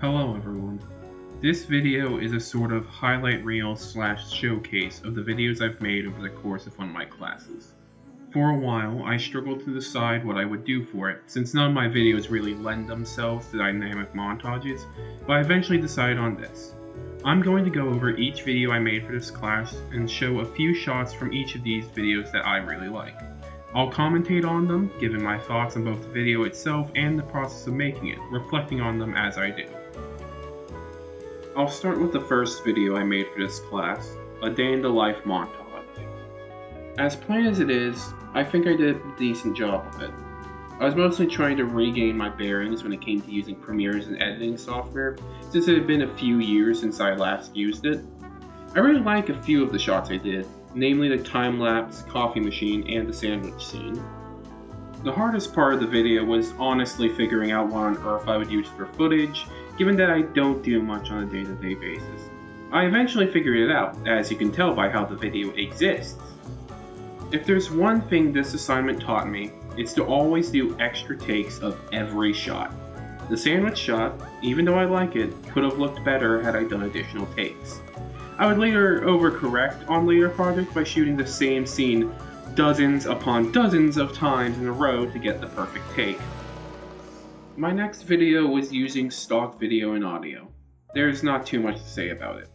Hello everyone. This video is a sort of highlight reel / showcase of the videos I've made over the course of one of my classes. For a while, I struggled to decide what I would do for it, since none of my videos really lend themselves to dynamic montages, but I eventually decided on this. I'm going to go over each video I made for this class and show a few shots from each of these videos that I really like. I'll commentate on them, giving my thoughts on both the video itself and the process of making it, reflecting on them as I do. I'll start with the first video I made for this class, a day in the life montage. As plain as it is, I think I did a decent job of it. I was mostly trying to regain my bearings when it came to using Premiere as an editing software, since it had been a few years since I last used it. I really like a few of the shots I did, namely the time-lapse, coffee machine, and the sandwich scene. The hardest part of the video was honestly figuring out what on earth I would use for footage, given that I don't do much on a day-to-day basis. I eventually figured it out, as you can tell by how the video exists. If there's one thing this assignment taught me, it's to always do extra takes of every shot. The sandwich shot, even though I like it, could have looked better had I done additional takes. I would later overcorrect on later projects by shooting the same scene dozens upon dozens of times in a row to get the perfect take. My next video was using stock video and audio. There's not too much to say about it.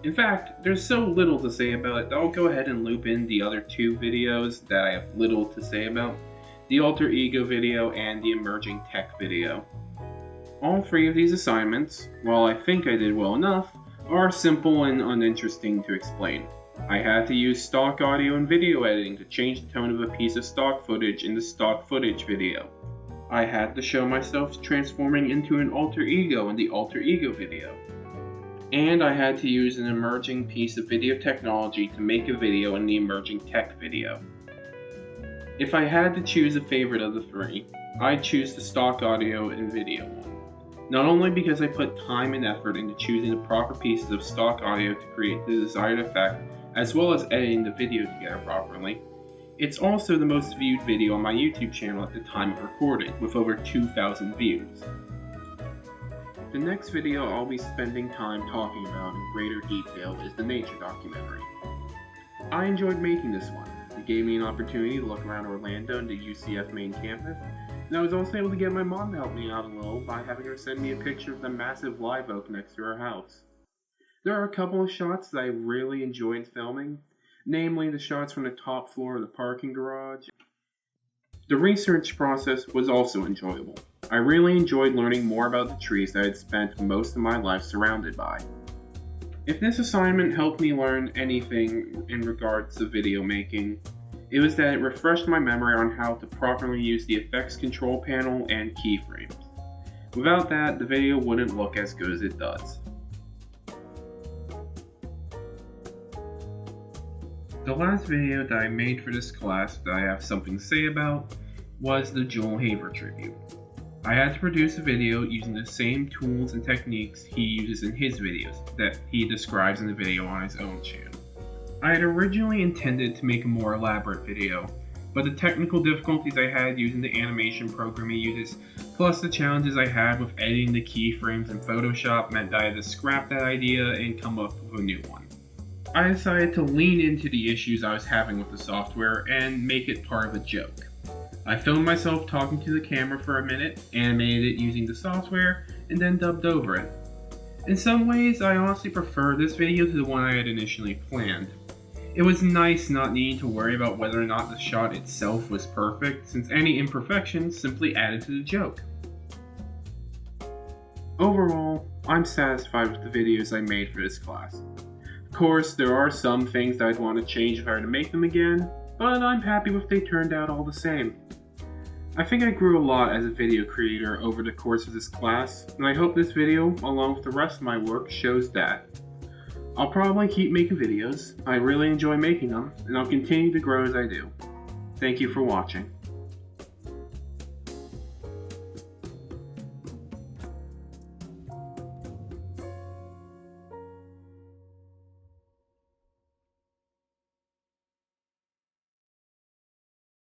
In fact, there's so little to say about it that I'll go ahead and loop in the other two videos that I have little to say about, the alter ego video and the emerging tech video. All three of these assignments, while I think I did well enough, are simple and uninteresting to explain. I had to use stock audio and video editing to change the tone of a piece of stock footage in the stock footage video. I had to show myself transforming into an alter ego in the alter ego video. And I had to use an emerging piece of video technology to make a video in the emerging tech video. If I had to choose a favorite of the three, I'd choose the stock audio and video one. Not only because I put time and effort into choosing the proper pieces of stock audio to create the desired effect, as well as editing the video together properly, it's also the most viewed video on my YouTube channel at the time of recording, with over 2,000 views. The next video I'll be spending time talking about in greater detail is the nature documentary. I enjoyed making this one. It gave me an opportunity to look around Orlando and the UCF main campus, and I was also able to get my mom to help me out a little by having her send me a picture of the massive live oak next to her house. There are a couple of shots that I really enjoyed filming, namely the shots from the top floor of the parking garage. The research process was also enjoyable. I really enjoyed learning more about the trees that I had spent most of my life surrounded by. If this assignment helped me learn anything in regards to video making, it was that it refreshed my memory on how to properly use the effects control panel and keyframes. Without that, the video wouldn't look as good as it does. The last video that I made for this class that I have something to say about was the Joel Haver tribute. I had to produce a video using the same tools and techniques he uses in his videos that he describes in the video on his own channel. I had originally intended to make a more elaborate video, but the technical difficulties I had using the animation program he uses, plus the challenges I had with editing the keyframes in Photoshop, meant that I had to scrap that idea and come up with a new one. I decided to lean into the issues I was having with the software and make it part of a joke. I filmed myself talking to the camera for a minute, animated it using the software, and then dubbed over it. In some ways, I honestly prefer this video to the one I had initially planned. It was nice not needing to worry about whether or not the shot itself was perfect, since any imperfections simply added to the joke. Overall, I'm satisfied with the videos I made for this class. Of course, there are some things that I'd want to change if I were to make them again, but I'm happy with they turned out all the same. I think I grew a lot as a video creator over the course of this class, and I hope this video, along with the rest of my work, shows that. I'll probably keep making videos. I really enjoy making them, and I'll continue to grow as I do. Thank you for watching.